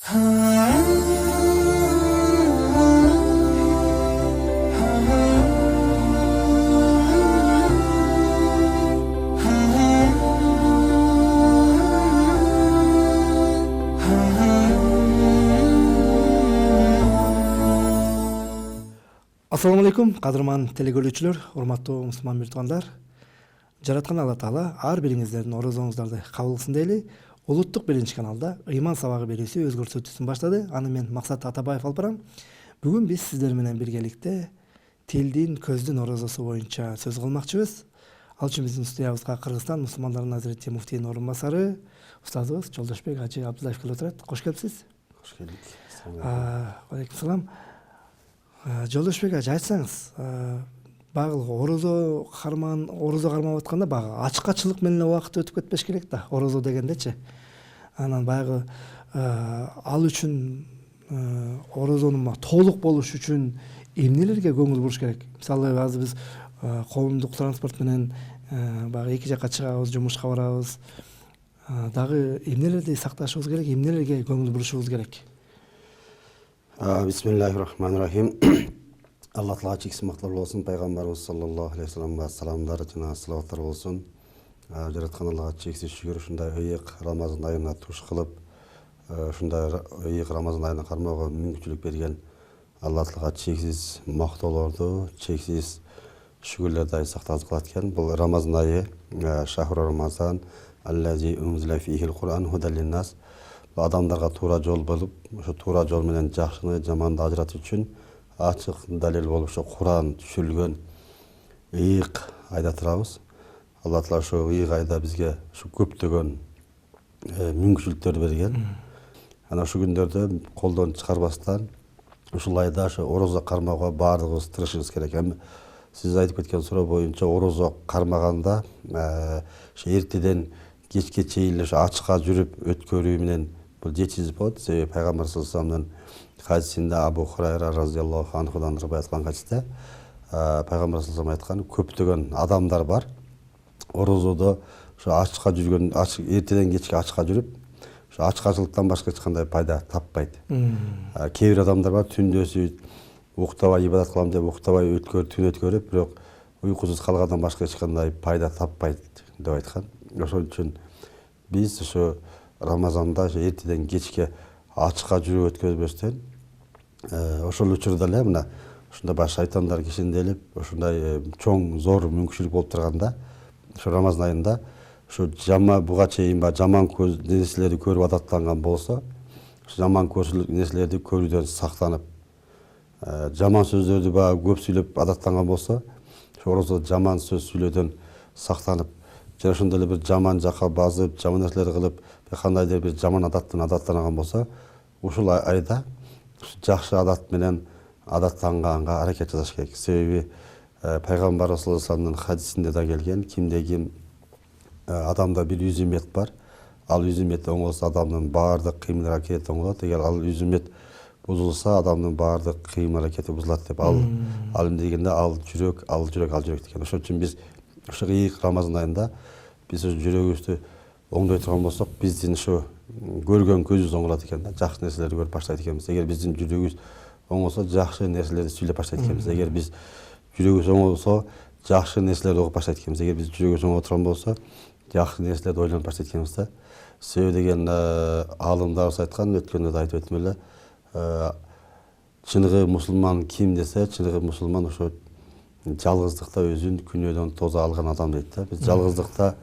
Assalamu алейкум, кадырман телекөрүүчүлөр, урматтуу мусулман биртугандар. Жараткан Алла Таала ар бириңиздердин орозоңуздарды кабыл кылсын дейли. Улуттук биринчи каналда ыйман сабагы берүүсү өз көрсөтүүсүн баштады. Аны мен Максат Атабаев алып барам. Бүгүн биз сиздер менен биргеликте тилдин, көздүн орозосу боюнча сөз кылмакчыбыз. Ал үчүн биздин студиябызга Кыргызстан мусулмандарынын Азирети муфтийдин орун басары устазыбыз Жолдошбек Ажы Абдуллаев келип отурат. Кош келипсиз. Кош келдик. Алейкум салам. Жолдошбек Ажы, айтсаңыз, багы орозо кармап атканда багы ачкачылык менен убакыт өтүп кетпеш керек да, орозо дегендечи. Анан баягы ал үчүн орозонун толук болуш үчүн эмнелерге көңүл буруш керек? Мисалы, азыр биз коомдук транспорт менен баягы эки жакка чыгабыз, жумушка барабыз. Дагы эмнелерди сакташыбыз керек, эмнелерге көңүл бурушубуз керек? Бисмиллахиррахманиррахим. Алла Таала чексиз макталуу болсун, пайгамбарыбыз саллаллаху алейхи вассаламга саламдар жана салаваттар болсун. Жараткан Аллага чексиз шүгүр, ушундай ыйык Рамазан айына туш кылып, ушундай ыйык Рамазан айына кармоого мүмкүнчүлүк берген Алла Таалага чексиз мактоолорду, чексиз шүгүрлөрдү сактагыз кылат экен. Бул Рамазан айы, шахру Рамазан, аллази унзила фихил Кур'ан худан линнас. Адамдарга туура жол болуп, ошо туура жол менен жакшыны жаманды ажыратуу үчүн ачык далил болуп ошо Кур'ан түшүрүлгөн ыйык айда турабыз. Алла Таала ошо ыйык айда бизге ушу көптөгөн мүмкүнчүлүктөрдү берген. Анан ушу күндөрдө колдон чыгарбастан ушул айда ошо орозо кармоого баардыгыбыз тырышыбыз керек. Эми сиз айтып кеткен суроо боюнча орозо кармаганда ошо эртеден кечке чейин ошо ачка жүрүп өткөрүү менен бул жетишсиз болот. Себеби пайгамбар саллаллаху алейхи вассаламдын хадисинде Абу Хурайра разияллаху анхудан рыбаят айткан хадисте пайгамбар саллаллаху алейхи айткан көптөгөн адамдар бар. Орозодо ошо ачка жүргөн, эртеден кечке ачка жүрүп, ошо ачкачылыктан башка эч кандай пайда таппайт. Кээ бир адамдар бар, түндөсү уктабай ибадат кылам деп уктабай түн өткөрүп, бирок уйкусуз калгандан башка эч кандай пайда таппайт деп айткан. Ошон үчүн биз ошо Рамазанда эртеден кечке ачка жүрүп өткөзбөстөн, ошол учурда эле мына ушундай баш шайтандар кишинделип, ушундай чоң зор мүмкүнчүлүк болуп турганда, ошо Рамазан айында ошо буга чейин жаман көз нерселерди көрүп адаттанган болсо, жаман нерселерди көрүүдөн сактанып, жаман сөздөрдү көп сүйлөп адаттанган болсо, ошо орозо жаман сөз сүйлөөдөн сактанып, жана ошондой эле бир жаман жакка базып, жаман нерселер кылып, кандайдыр бир жаман адаттан адаттанган болсо, ушул айда жакшы адат менен адаттанганга аракет жасаш керек. Себеби пайгамбар саллаллаху алейхи вассаламдын хадисинде да келген, кимде ким адамда бир үзүмет бар, ал үзүмет оңолсо адамдын баардык кыймыл аракети оңолот. Эгер ал үзүмет бузулса, адамдын баардык кыймыл аракети бузулат деп. Ал эми дегенде ал жүрөк деген. Ошон үчүн биз ошо ыйык Рамазан айында биз ошо жүрөгүбүздү оңдой турган болсок, биздин ошо көргөн көзүбүз оңолот экен да, жакшы нерселерди көрүп баштайт экенбиз. Эгер биздин жүрөгүбүз оңолсо, жакшы нерселерди сүйлөп баштайт экенбиз. Эгер биз жүрөгүбүз оңолсо, жакшы нерселерди угуп баштайт экенбиз. Эгер биз жүрөгүбүз оңоло турган болсо, жакшы нерселерди ойлонуп баштайт экенбиз да. Себеби деген аалымдарыбыз айткан, өткөндө да айтып өттүм эле, чыныгы мусулман ким десе, чыныгы мусулман ошо жалгыздыкта өзүн күнөөдөн тоза алган адам дейт да. Биз жалгыздыкта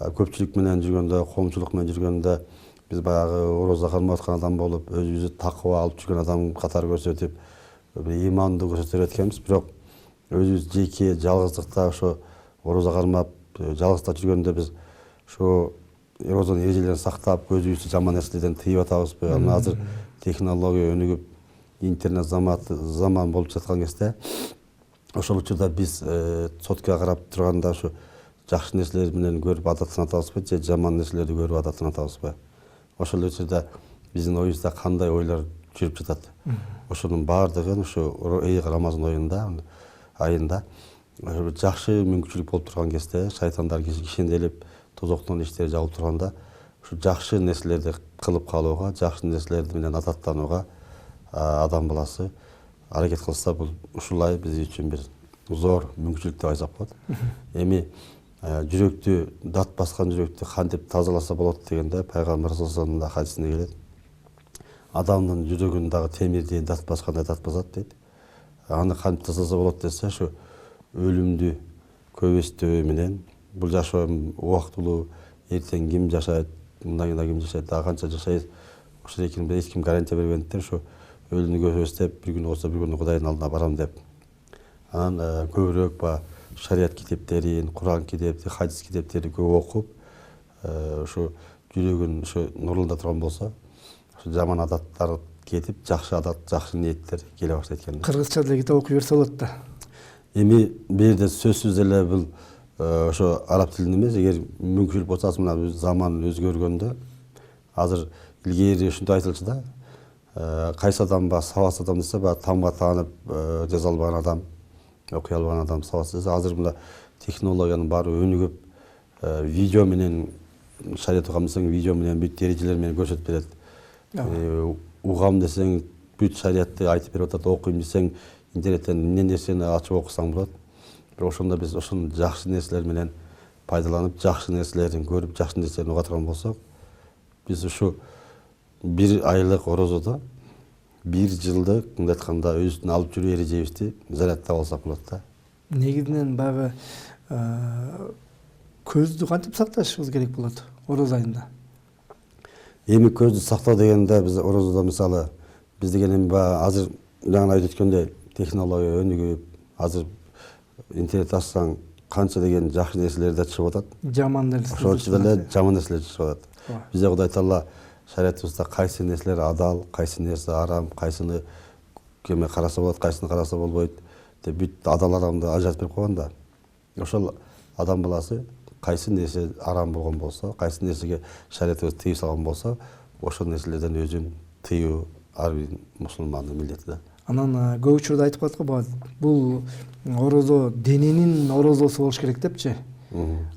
көпчүлүк менен жүргөндө, коомчулук менен жүргөндө биз баягы орозо кармап аткан адам болуп, өзүбүздү такыба алып жүргөн адам катары көрсөтүп, бир ыймандуу көрсөтө эткенбиз. Бирок өзүбүз жеке жалгыздыкта ошо орозо кармап, жалгыздыкта жүргөндө биз ошо орозонун эрежелерин сактап, көзүбүздү жаман нерселерден тыйып атабызбы? Анан азыр технология өнүгүп, интернет заман болуп жаткан кезде, ошол учурда биз соткага карап турганда ошо жакшы нерселер менен көрүп адаттанып атабызбы, же жаман нерселерди көрүп адаттанып атабызбы? Ошол учурда биздин оюбузда кандай ойлор жүрүп жатат? Ошонун баардыгын ошо ыйык Рамазан айында жакшы мүмкүнчүлүк болуп турган кезде, шайтандар кишенделип, тозоктон иштери жабылып турганда, ушу жакшы нерселерди кылып калууга, жакшы нерселерди менен адаттанууга адам баласы аракет кылса, бул ушулай биз үчүн бир зор мүмкүнчүлүк деп айтсак болот. Эми жүрөктү, дат баскан жүрөктү кантип тазаласа болот дегенде, пайгамбар саллаллаху алейхи вассалам хадисинде келет. Адамдын жүрөгүндагы темирди дат баскандай дат басат дейт. Аны кантип тазаласа болот десе, ушу өлүмдү көбөйстөө менен, бул жашоо убактылуу, эртең ким жашайт, мындан кийин ким жашайт, дагы канча жашайт, ошол эч ким гарантия бербегендиктен ушу өлүмдү көбөйстөп, бир күн болсо бир күн Кудайдын алдына барам деп. Анан көбүрөөк шарият китептерин, Куран китепти, хадис китептерди көп окуп, ушу жүрөгүн ушу нурлунда турган болсо, ушу жаман адаттар кетип, жакшы адат, жакшы ниеттер келе баштайт экен. Кыргызча деле китеп окуй берсе болот да. Эми бул жерде сөзсүз эле бул ошо араб тилинде эмес, эгер мүмкүнчүлүк болсо, мына заман өзгөргөндө, азыр илгери ушинтип айтылчу да, кайсы адам сабатсыз адам десе, тамга таанып жаза албаган адам, окуй албаган адам сабатсыз. Азыр мына технологиянын баары өнүгүп, видео менен шарият угам десең, видео менен бүт эрежелер менен көрсөтүп берет. Угам десең, бүт шариятты айтып берип атат. Окуйм десең, интернеттен эмне нерсени ачып окусаң болот. Бирок ошондо биз ошол жакшы нерселер менен пайдаланып, жакшы нерселерин көрүп, жакшы нерселерин уга турган болсок, биз ушу бир айлык орозодо бир жылдык, мындай айтканда, өзүбүздүн алып жүрүү эрежебизди зарядтап алсак болот да. Негизинен баягы көздү кантип сакташыбыз керек болот ороз айында? Эми көздү сактоо дегенде, биз орозодо мисалы, биз деген эми азыр жаңы айтып өткөндөй технология өнүгүп, азыр интернет ачсаң канча деген жакшы нерселер да чыгып атат. Жаман нерселер. Ошол эле жаман нерселер чыгып атат. Бизде Кудай Таала шариятыбызда кайсы нерселер адал, кайсы нерсе арам, кайсыны кеме караса болот, кайсыны караса болбойт деп бүт адал арамды ажыратып берип койгон да. Ошол адам баласы кайсы нерсе арам болгон болсо, кайсы нерсеге шариятыбыз тыйып салган болсо, ошол нерселерден өзүн тыюу ар бир мусулмандын милдети да. Анан көп учурда айтып калат го, бул орозо дененин орозосу болуш керек депчи.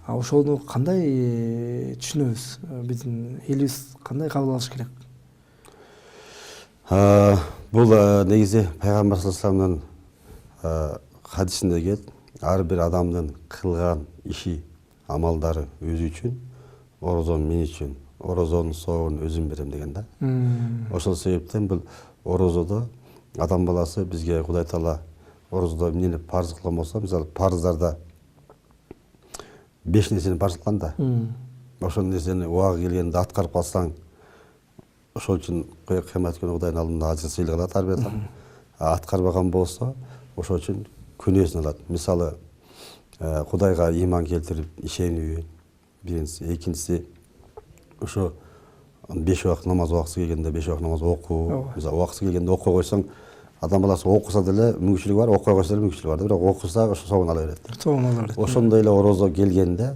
Ошону кандай түшүнөбүз? Биздин элибиз кандай кабыл алыш керек? Бул негизи пайгамбар саллаллаху алейхи вассаламдын хадисинде келет, ар бир адамдын кылган иши, амалдары өзү үчүн, орозон мен үчүн, орозонун соогун өзүм берем деген да. Ошол себептен бул орозодо адам баласы бизге Кудай Таала орозодо эмнени парыз кылган болсо, мисалы парыздарда 5 нерсени парыз кылган да. Ошол нерсени убагы келгенде аткарып калсаң, ошол үчүн кыямат күнү Кудайдын алдында ажыр сыйлык алат ар бир адам. Аткарбаган болсо, ошол үчүн күнөөсүн алат. Мисалы, Кудайга ыйман келтирип ишенүү, биринчиси, экинчиси ошо 5 убакыт намаз убактысы келгенде 5 убакыт намаз окуу. Мисалы, убактысы келгенде окуй койсоң, адам баласы окуса деле мүмкүнчүлүгү бар, окуй койсо деле мүмкүнчүлүгү бар, бирок окуса ошо соогун ала берет. Соогун ала берет. Ошондой эле орозо келгенде,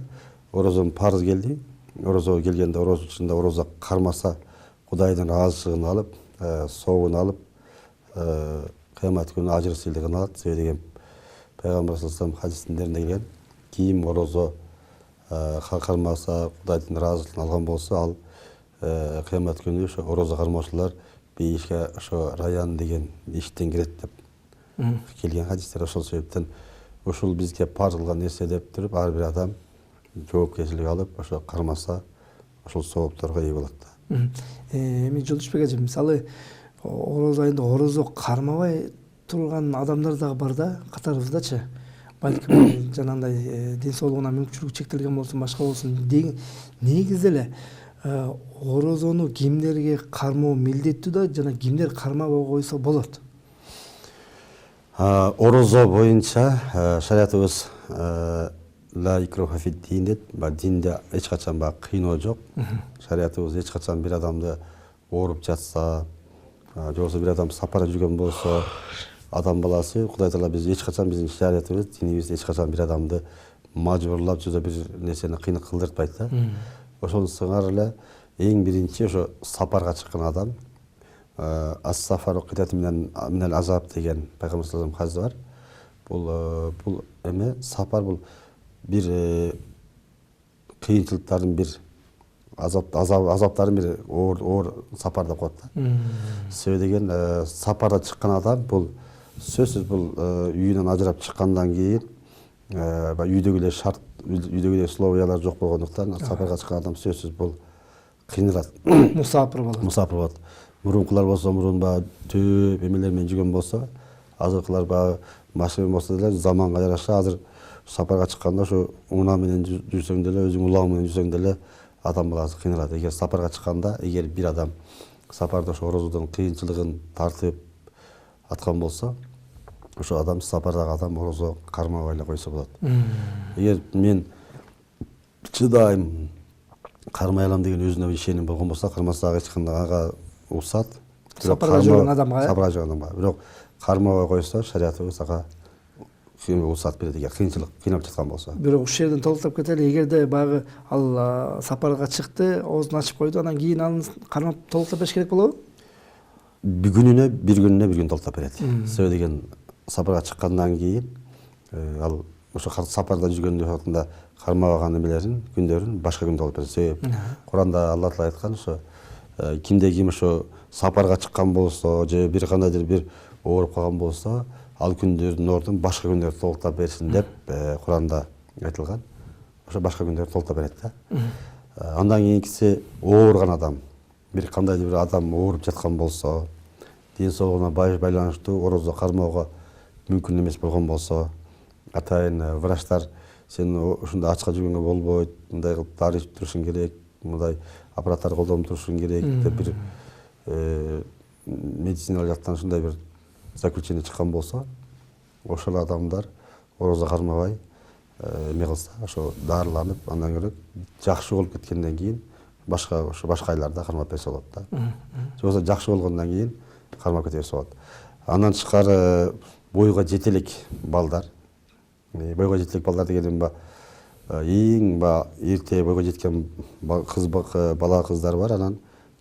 орозонун парыз келди. Орозо келгенде, орозо чынында орозо кармаса, Кудайдын ыраазычылыгын алып, соогун алып, кыямат күнү ажыр сыйлыгын алат. Себеби деген пайгамбар саллаллаху алейхи вассалам хадистеринде келген, ким орозо кармаса, Кудайдын ыраазычылыгын алган болсо, ал кыямат күнү ошо орозо кармоочулар бейишке ошо раян деген иштен кирет деп келген хадистер. Ошол себептен ушул бизге парыз кылган нерсе деп туруп, ар бир адам жоопкерчилик алып, ошо кармаса, ошол соопторго ээ болот да. Эми Жолдошбек эже, мисалы ороз айында орозо кармабай турган адамдар дагы бар да, катарыбыздачы. Балким жанагындай ден соолугуна мүмкүнчүлүгү чектелген болсун, башка болсун. Негизи эле орозону кимдерге кармоо милдеттүү да, жана кимдер кармабай койсо болот? Орозо боюнча шариятыбыз ла икроха фид дин дейт. Динде эч качан кыйноо жок. Шариятыбыз эч качан бир адамды ооруп жатса, же болбосо бир адам сапарда жүргөн болсо, адам баласы, Кудай Таала биз эч качан, биздин шариятыбыз, динибиз эч качан бир адамды мажбурлап же бир нерсени кыйын кылдыртпайт да. Ошону сыңар эле эң биринчи ошо сапарга чыккан адам, ас-сафару китат минал азаб деген пайгамбар саллаллаху алейхи вассалам хадиси бар. Бул эме сапар, бул бир кыйынчылыктардын бир азаптарын бир оор сапар деп коет да. Себеби деген сапарда чыккан адам бул сөзсүз бул үйүнөн ажырап чыккандан кийин үйдөгүлөр шарт, үйдөгүлөр условиялар жок болгондуктан сапарга чыккан адам сөзсүз бул кыйналат. Мусапыр болот. Мусапыр болот. Мурункулар болсо мурун баягы төп эмелер менен жүргөн болсо, азыркылар баягы машина болсо деле заманга жараша азыр сапарга чыкканда ошо унаа менен жүрсөң деле, өзүң улаң менен жүрсөң деле адам баласы кыйналат. Эгер сапарга чыкканда, эгер бир адам сапарда ошо орозодон кыйынчылыгын тартып аткан болсо, ошо адам сапардагы адам орозо кармабай эле койсо болот. Эгер мен чыдайм, кармай алам деген өзүнө ишеним болгон болсо, кармасак эч кандай ага уруксат. Сапарга жүргөн адамга, сапарга жүргөн адамга. Бирок кармабай койсо, шариятыбыз ага уруксат берет эгер кыйынчылык кыйнап жаткан болсо. Бирок ушул жерден толуктап кетели, эгерде баягы ал сапарга чыкты, оозун ачып койду, анан кийин аны кармап толуктап бериш керек болобу? Bir gününe bir gün толуктап берет. Себеби деген сапарга чыккандан кийин ал ошо сапарда жүргөн убактында кармабаган эмелерин, күндөрүн башка күндө алып берет. Себеби Куранда Алла Таала айткан ошо кимде ким ошо сапарга чыккан болсо, же бир кандайдыр бир ооруп калган болсо, ал күндөрдүн ордун башка күндөрдө толуктап берсин деп Куранда айтылган. Ошо башка күндөрдө толуктап берет да. Андан кийинкиси ооруган адам. Бир кандайдыр бир адам ооруп жаткан болсо, ден соолугуна байланыштуу орозо кармоого мүмкүн эмес болгон болсо, атайын врачтар сен ушундай ачка жүргөнгө болбойт, мындай кылып дары ичип турушуң керек, мындай аппараттар колдонуп турушуң керек деп бир медициналык жактан ушундай бир заключение чыккан болсо, ошол адамдар орозо кармабай эме кылса, ошо дарыланып, андан көрө жакшы болуп кеткенден кийин башка айларда кармап берсе болот да. Же болбосо жакшы болгондон кийин кармап кете берсе болот. Андан тышкары бойго жетелик балдар. Бойго жетелик балдар дегеним эң эрте бойго жеткен бала кыздар бар, анан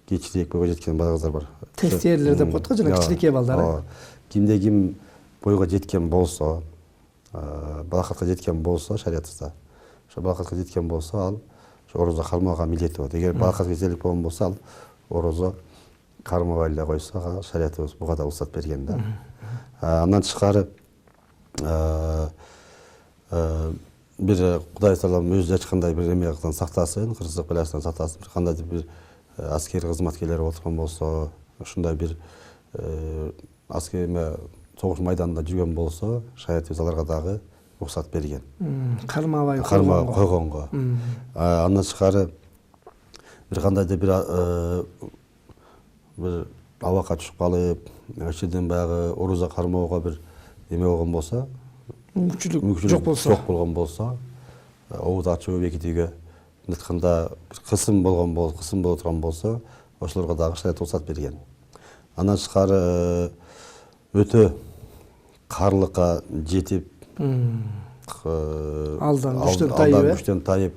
кечирээк бойго жеткен бала кыздар бар. Тестерлер деп коет го, жана кичинекей балдар. Кимде ким бойго жеткен болсо, балакатка жеткен болсо, шариятыбызда ошо балакатка жеткен болсо, ал орозо кармоого милдети болот. Эгер балакатка жетелик болгон болсо, ал орозо кармабай эле койсо, шариятыбыз буга да уруксат берген да. Андан тышкары бир Кудай Таалам өзү ачкандай бир эмеден сактасын, кырсык беласынан сактасын, кандайдыр бир аскер кызматкерлери отурган болсо, ушундай бир аскер согуш майданында жүргөн болсо, шариятыбыз аларга дагы уруксат берген. Кармабай койгонго. Андан тышкары бир кандайдыр бир абакка түшүп калып, ошодон баягы орозо кармоого бир эме болгон болсо, мүмкүнчүлүк жок болгон болсо, оозу ачуу бекитүүгө айтканда бир кысым болуп турган болсо, ошолорго дагы шарият уруксат берген. Андан тышкары өтө карлыкка жетип, алдан күчтөн тайып,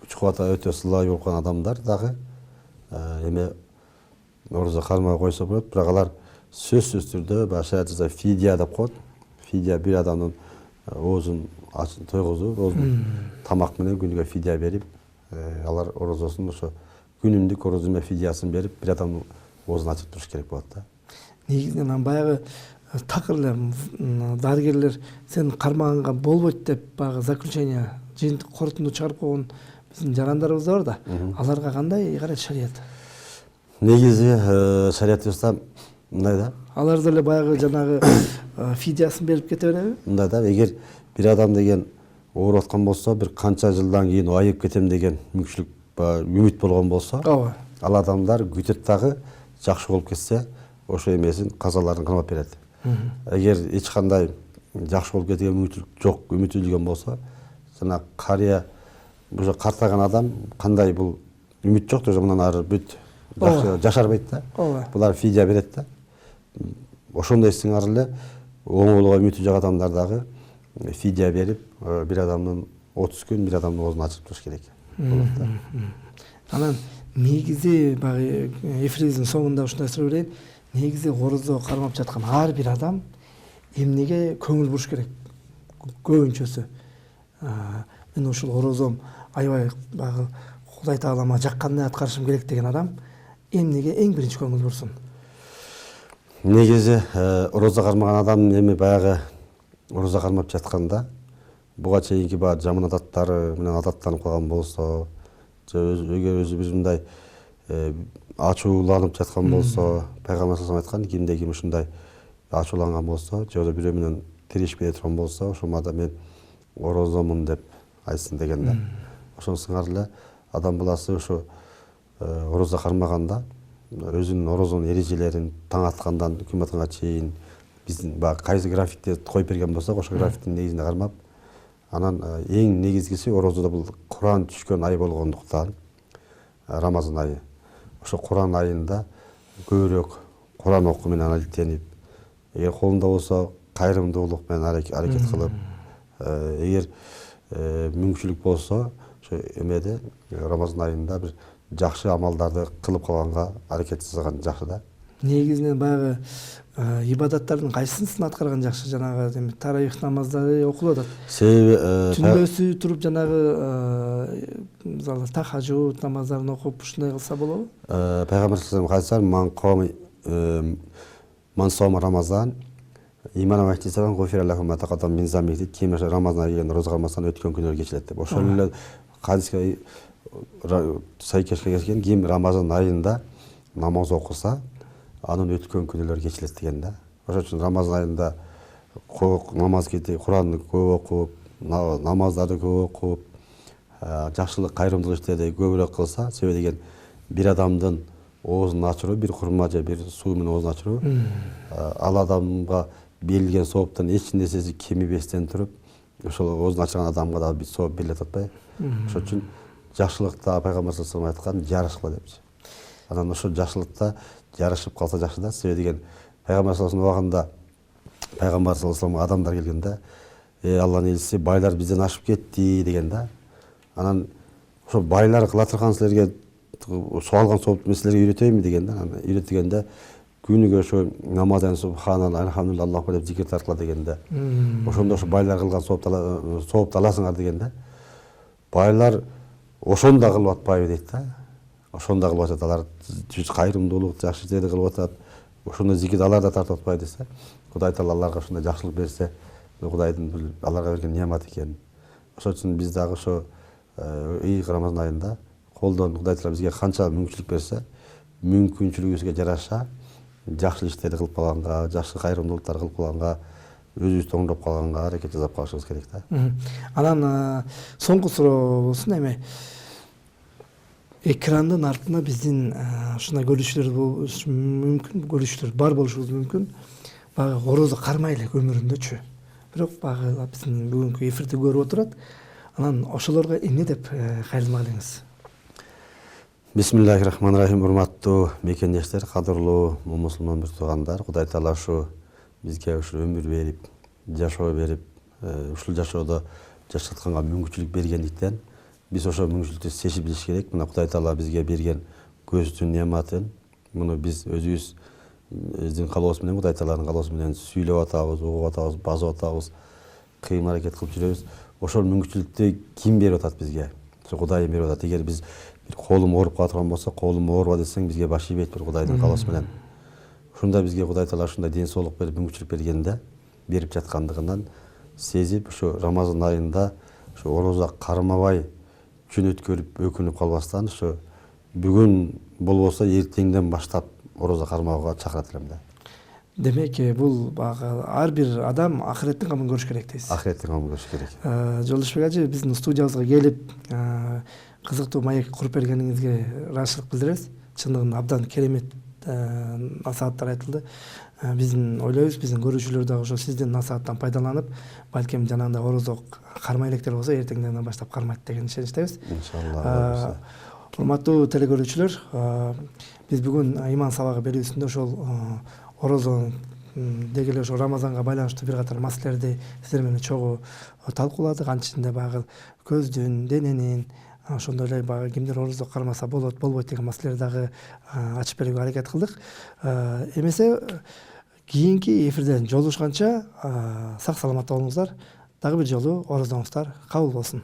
күч кубаты өтө сылай болуп калган адамдар дагы эме орозо кармай койсо болот. Бирок алар сөзсүз түрдө баягы шариятыбызда фидия деп коет. Фидия бир адамдын оозун тойгузуп, оозун тамак менен күнүгө фидия берип, алар орозосун ошо күнүмдүк орозо фидиясын берип, бир адамдын оозун ачып туруш керек болот да. Негизинен баягы такыр эле дарыгерлер сен кармаганга болбойт деп баягы заключение, жыйынтык корутунду чыгарып койгон биздин жарандарыбыз бар да. Аларга кандай карайт шарият? Негизи шариятыбызда мындай да. Алар деле баягы жанагы фидиясын берип кете береби? Мындай да, эгер бир адам деген ооруп аткан болсо, бир канча жылдан кийин айыгып кетем деген мүмкүнчүлүк үмүт болгон болсо, ал адамдар күтөт дагы жакшы болуп кетсе, ошо эмесин казаларын кармап берет. Эгер эч кандай жакшы болуп кеткен мүмкүнчүлүк жок, үмүт үзүлгөн болсо, жана карыя уже картайган адам кандай бул үмүт жок, уже мындан ары бүт жашарбайт да. Булар фидия берет да. Ошондой сыңар эле оңолууга үмүтү жок адамдар дагы фидия берип, бир адамдын 30 күн бир адамдын оозун ачып туруш керек болот да. Анан негизи баягы эфирибиздин соңунда ушундай суроо берейин. Негизи орозо кармап жаткан ар бир адам эмнеге көңүл буруш керек? Көбүнчөсү мен ушул орозом аябай баягы Кудай таалама жаккандай аткарышым керек деген адам эмнеге эң биринчи көңүл бурсун? Негизи орозо кармаган адам эми баягы орозо кармап жатканда буга чейинки баягы жаман адаттары менен адаттанып калган болсо, же өзү бир мындай ачууланып жаткан болсо, пайгамбар саллаллаху айткан, кимде ким ушундай ачууланган болсо, же болбосо бирөө менен тирешпей турган болсо, ошол маада мен орозомун деп айтсын деген да. Ошол сыңар эле адам баласы ошо орозо кармаганда өзүнүн орозонун эрежелерин таң аткандан күн батканга чейин биздин баягы кайсы графикти коюп берген болсок, ошол графиктин негизинде кармап, анан эң негизгиси орозодо бул Куран түшкөн ай болгондуктан Рамазан айы. Ошо Куран айында көбүрөөк Куран окуу менен алектенип, эгер колунда болсо кайрымдуулук менен аракет кылып, эгер мүмкүнчүлүк болсо ошо эмеде Рамазан айында бир жакшы амалдарды кылып калганга аракет жасаган жакшы да. Негизинен баягы ибадаттардын кайсысын аткарган жакшы? Жанагы таравих намаздары окулуп атат. Себеби Түндөсү туруп жанагы мисалы тахажжуд намаздарын окуп ушундай кылса болобу? Пайгамбар саллаллаху алейхи вассалам ман сома Рамазан иманом ахтисабан гофира лаху ма тақаддама мин замбихи. Ким Рамазан айы келгенде роза кармасаң өткөн күндөр кечилет деп. Ошол эле хадиске сайкеш келген, ким Рамазан айында намаз окуса, анын өткөн күнөөлөрү кечилет деген да. Ошол үчүн Рамазан айында намаз кетип, Куранды көп окуп, намаздарды көп окуп, жакшылык, кайрымдуулук иштерди көбүрөөк кылса, себеби деген бир адамдын оозун ачыруу, бир хурма же бир суу менен оозун ачыруу, ал адамга берилген сооптон эч нерсеси кемибестен туруп, ошол оозун ачырган адамга да бир сооп берилет атпайбы. Ошол үчүн жакшылыкта пайгамбар саллаллаху алейхи айткан жарышкыла депчи. Анан ошол жакшылыкта жарышып калса жакшы да. Себеби деген пайгамбар саллаллаху алейхи убагында пайгамбар саллаллаху алейхи адамдар келгенде, Алланын элчиси, байлар бизден ашып кетти деген да. Анан ошо байлар кыла турган силерге суалган соопту силерге үйрөтөйүнбү деген да. Анан үйрөтгенде күнүгө ошо намаздан субханалла, алхамдулилла, Аллаху деп зикир тарткыла дегенде, ошондо ошо байлар кылган соопту аласыңар дегенде, байлар ошону да кылып атпайбы дейт да. Ошону да кылып атат, алар кайрымдуулук, жакшы иштерди кылып атат. Ошондой зикирди алар да тартып атпайбы десе, Кудай Таала аларга ошондой жакшылык берсе, Кудайдын аларга берген неамат экен. Ошол үчүн биз дагы ошо Рамазан айында колдон Кудай Таала бизге канча мүмкүнчүлүк берсе, мүмкүнчүлүгүбүзгө жараша жакшы иштерди кылып калганга, жакшы кайрымдуулуктар кылып калганга, өзүбүздү оңдоп калганга аракет жасап калышыбыз керек да. Анан соңку суроо болсун, эми экрандын артына биздин ушундай көрүүчүлөр мүмкүн, көрүүчүлөр бар болушубуз мүмкүн. Баягы орозо кармай элек өмүрүндөчү. Бирок баягы биздин бүгүнкү эфирди көрүп отурат. Анан ошолорго эмне деп кайрылмак элеңиз? Бисмиллахиррахманиррахим. Урматтуу мекендештер, кадырлуу мусулман бир туугандар, Кудай Таала ушу бизге ушу өмүр берип, жашоо берип, ушул жашоодо жашатканга мүмкүнчүлүк бергендиктен биз ошол мүмкүнчүлүктү сезип билиш керек. Мына Кудай Таала бизге берген көздүн неаматын, муну биз өзүбүздүн калообуз менен, Кудай Тааланын калоосу менен сүйлөп атабыз, угуп атабыз, базып атабыз, кыйм аракет кылып жүрөбүз. Ошол мүмкүнчүлүктү ким берип атат бизге? Ошо Кудайым берип атат. Эгер биз бир колум ооруп кала турган болсо, колум ооруба десең, бизге баш ийбейт бир Кудайдын калоосу менен. Ушунда бизге Кудай Таала ушундай ден соолук берип, мүмкүнчүлүк бергенде, берип жаткандыгынан сезип, ушу Рамазан айында ушу орозо кармабай күн өткөрүп, өкүнүп калбастан, ушу бүгүн болбосо эртеңден баштап орозо кармоого чакырат элем да. Демек, бул баягы ар бир адам ахиреттин камын көрүш керек дейсиз. Ахиреттин камын көрүш керек. Жолдошбек ажы, биздин студиябызга келип, кызыктуу маек куруп бергениңизге ыраазычылык билдиребиз. Чындыгында абдан керемет насааттар айтылды. Биздин ойлойбуз, биздин көрүүчүлөр дагы ошо сиздин насааттан пайдаланып, балким жанагындай орозо кармай электер болсо, эртеңден баштап кармайт деген ишеничтебиз. Иншалла. Урматтуу телекөрүүчүлөр, биз бүгүн иман сабагы берүүсүндө ошол орозо деги эле ошо Рамазанга байланыштуу бир катар маселелерди сиздер менен чогуу талкууладык. Анын ичинде баягы көздүн, дененин, ошондой эле баягы кимдер орозо кармаса болот, болбойт деген маселелерди дагы ачып берүүгө аракет кылдык. Эмесе кийинки эфирден жолугушканча сак саламатта болуңуздар. Дагы бир жолу орозоңуздар кабыл болсун.